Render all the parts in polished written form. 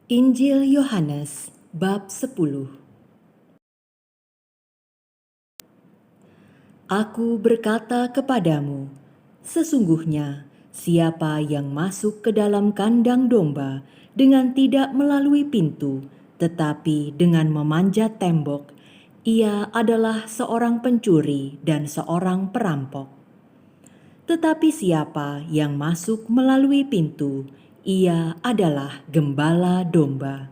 Injil Yohanes bab 10. Aku berkata kepadamu, sesungguhnya siapa yang masuk ke dalam kandang domba dengan tidak melalui pintu, tetapi dengan memanjat tembok, ia adalah seorang pencuri dan seorang perampok. Tetapi siapa yang masuk melalui pintu, ia adalah gembala domba.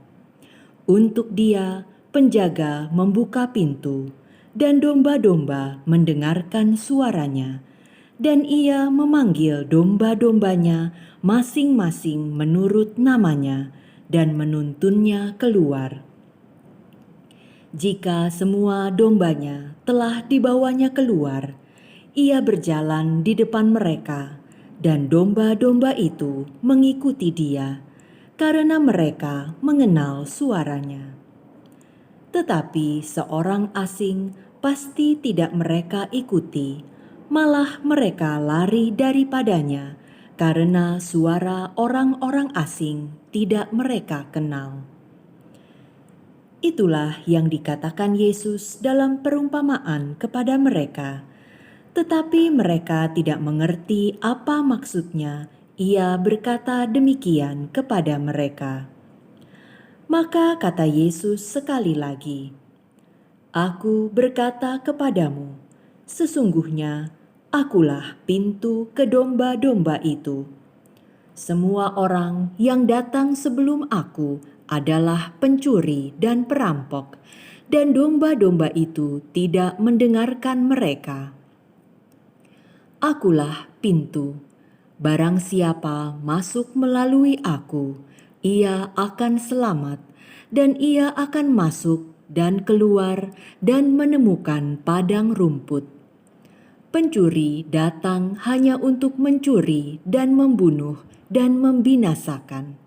Untuk dia, penjaga membuka pintu, dan domba-domba mendengarkan suaranya, dan ia memanggil domba-dombanya masing-masing menurut namanya, dan menuntunnya keluar. Jika semua dombanya telah dibawanya keluar, ia berjalan di depan mereka, dan domba-domba itu mengikuti dia, karena mereka mengenal suaranya. Tetapi seorang asing pasti tidak mereka ikuti, malah mereka lari daripadanya, karena suara orang-orang asing tidak mereka kenal. Itulah yang dikatakan Yesus dalam perumpamaan kepada mereka, tetapi mereka tidak mengerti apa maksudnya. Ia berkata demikian kepada mereka. Maka kata Yesus sekali lagi, Aku berkata kepadamu, sesungguhnya akulah pintu ke domba-domba itu. Semua orang yang datang sebelum aku adalah pencuri dan perampok, dan domba-domba itu tidak mendengarkan mereka. Akulah pintu. Barang siapa masuk melalui aku, ia akan selamat, dan ia akan masuk dan keluar dan menemukan padang rumput. Pencuri datang hanya untuk mencuri dan membunuh dan membinasakan.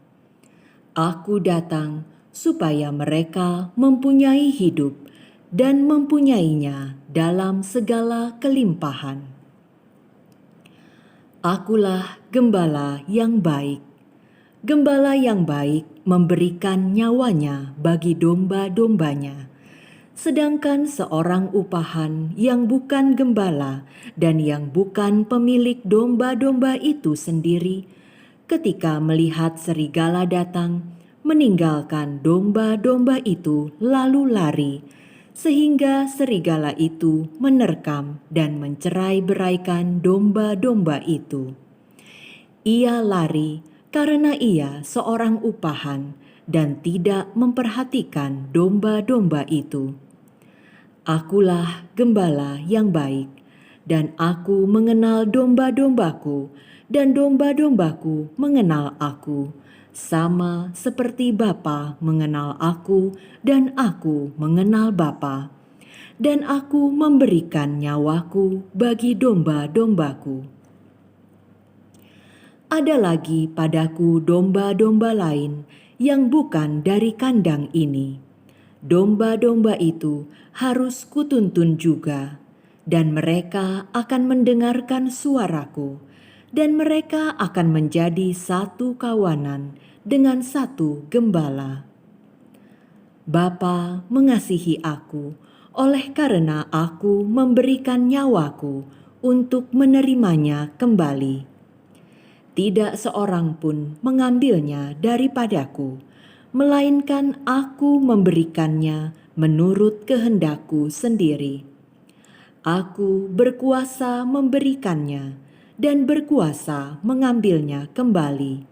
Aku datang supaya mereka mempunyai hidup dan mempunyainya dalam segala kelimpahan. Akulah gembala yang baik. Gembala yang baik memberikan nyawanya bagi domba-dombanya. Sedangkan seorang upahan yang bukan gembala dan yang bukan pemilik domba-domba itu sendiri, ketika melihat serigala datang, meninggalkan domba-domba itu lalu lari, sehingga serigala itu menerkam dan mencerai-beraikan domba-domba itu. Ia lari karena ia seorang upahan dan tidak memperhatikan domba-domba itu. Akulah gembala yang baik, dan aku mengenal domba-dombaku, dan domba-dombaku mengenal aku, sama seperti Bapa mengenal aku, dan aku mengenal Bapa, dan aku memberikan nyawaku bagi domba-dombaku. Ada lagi padaku domba-domba lain yang bukan dari kandang ini. Domba-domba itu harus kutuntun juga, dan mereka akan mendengarkan suaraku, dan mereka akan menjadi satu kawanan dengan satu gembala. Bapa mengasihi aku, oleh karena aku memberikan nyawaku untuk menerimanya kembali. Tidak seorang pun mengambilnya daripadaku, melainkan aku memberikannya menurut kehendakku sendiri. Aku berkuasa memberikannya dan berkuasa mengambilnya kembali.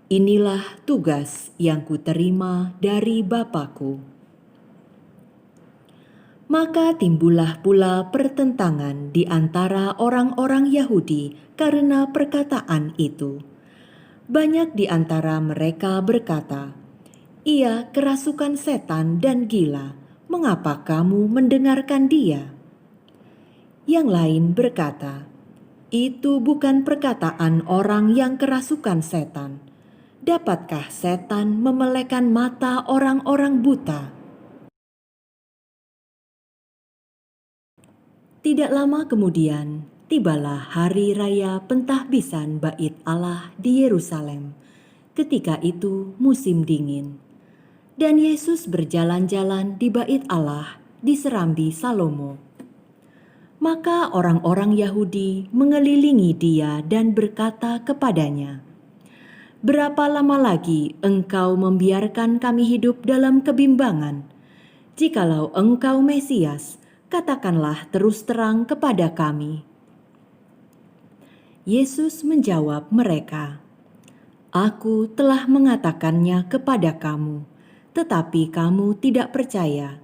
Inilah tugas yang kuterima dari Bapa-Ku. Maka timbullah pula pertentangan di antara orang-orang Yahudi karena perkataan itu. Banyak di antara mereka berkata, "Ia kerasukan setan dan gila, mengapa kamu mendengarkan dia?" Yang lain berkata, "Itu bukan perkataan orang yang kerasukan setan. Dapatkah setan memelekkan mata orang-orang buta?" Tidak lama kemudian, tibalah hari raya pentahbisan Bait Allah di Yerusalem. Ketika itu musim dingin, dan Yesus berjalan-jalan di bait Allah di serambi Salomo. Maka orang-orang Yahudi mengelilingi dia dan berkata kepadanya, "Berapa lama lagi engkau membiarkan kami hidup dalam kebimbangan? Jikalau engkau Mesias, katakanlah terus terang kepada kami." Yesus menjawab mereka, "Aku telah mengatakannya kepada kamu, tetapi kamu tidak percaya.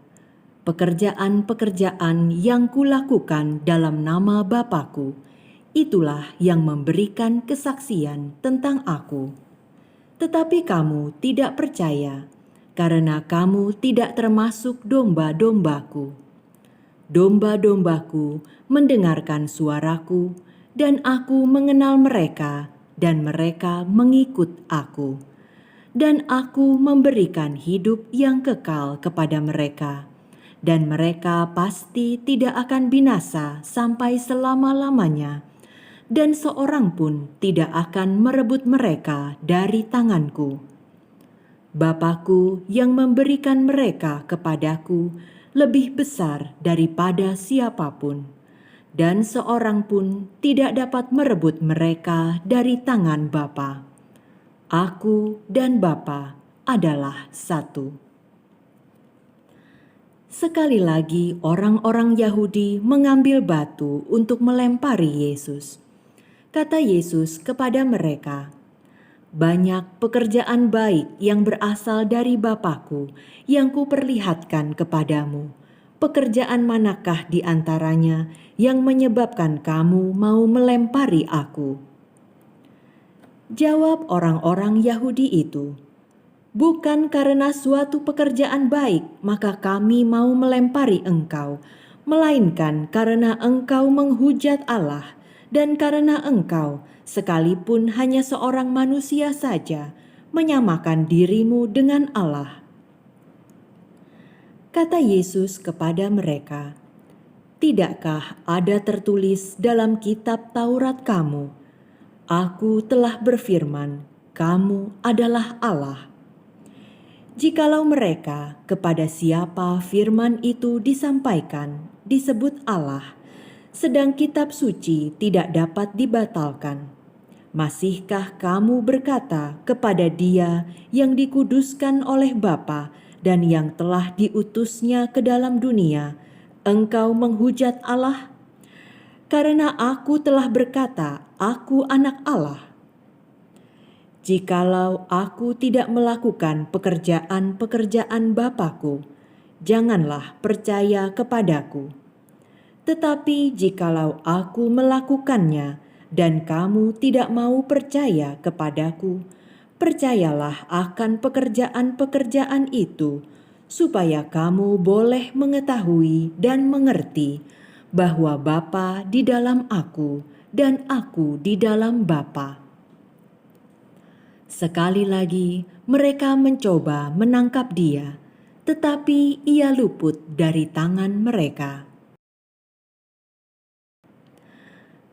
Pekerjaan-pekerjaan yang kulakukan dalam nama Bapa-Ku, itulah yang memberikan kesaksian tentang Aku. Tetapi kamu tidak percaya, karena kamu tidak termasuk domba-dombaku. Domba-dombaku mendengarkan suaraku, dan Aku mengenal mereka, dan mereka mengikut Aku. Dan Aku memberikan hidup yang kekal kepada mereka, dan mereka pasti tidak akan binasa sampai selama-lamanya, dan seorang pun tidak akan merebut mereka dari tanganku. Bapa-Ku yang memberikan mereka kepadaku lebih besar daripada siapapun, dan seorang pun tidak dapat merebut mereka dari tangan Bapa. Aku dan Bapa adalah satu." Sekali lagi orang-orang Yahudi mengambil batu untuk melempari Yesus. Kata Yesus kepada mereka, "Banyak pekerjaan baik yang berasal dari Bapa-Ku yang kuperlihatkan kepadamu. Pekerjaan manakah di antaranya yang menyebabkan kamu mau melempari Aku?" Jawab orang-orang Yahudi itu, "Bukan karena suatu pekerjaan baik maka kami mau melempari engkau, melainkan karena engkau menghujat Allah, dan karena engkau, sekalipun hanya seorang manusia saja, menyamakan dirimu dengan Allah." Kata Yesus kepada mereka, "Tidakkah ada tertulis dalam kitab Taurat kamu, Aku telah berfirman, kamu adalah Allah?" Jikalau mereka kepada siapa firman itu disampaikan disebut Allah, sedang kitab suci tidak dapat dibatalkan, masihkah kamu berkata kepada Dia yang dikuduskan oleh Bapa dan yang telah diutusnya ke dalam dunia, engkau menghujat Allah? Karena Aku telah berkata, Aku anak Allah. Jikalau Aku tidak melakukan pekerjaan-pekerjaan Bapa-Ku, janganlah percaya kepadaku. Tetapi jikalau Aku melakukannya dan kamu tidak mau percaya kepadaku, percayalah akan pekerjaan-pekerjaan itu, supaya kamu boleh mengetahui dan mengerti bahwa Bapa di dalam Aku dan Aku di dalam Bapa. Sekali lagi mereka mencoba menangkap Dia, tetapi Ia luput dari tangan mereka.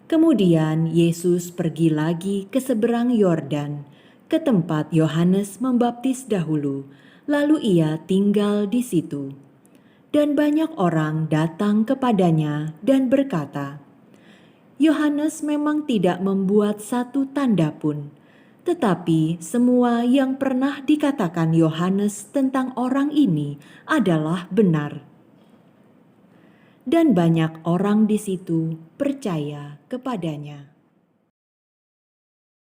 Kemudian Yesus pergi lagi ke seberang Yordan, ke tempat Yohanes membaptis dahulu, lalu Ia tinggal di situ. Dan banyak orang datang kepadanya dan berkata, "Yohanes memang tidak membuat satu tanda pun, tetapi semua yang pernah dikatakan Yohanes tentang orang ini adalah benar." Dan banyak orang di situ percaya kepadanya.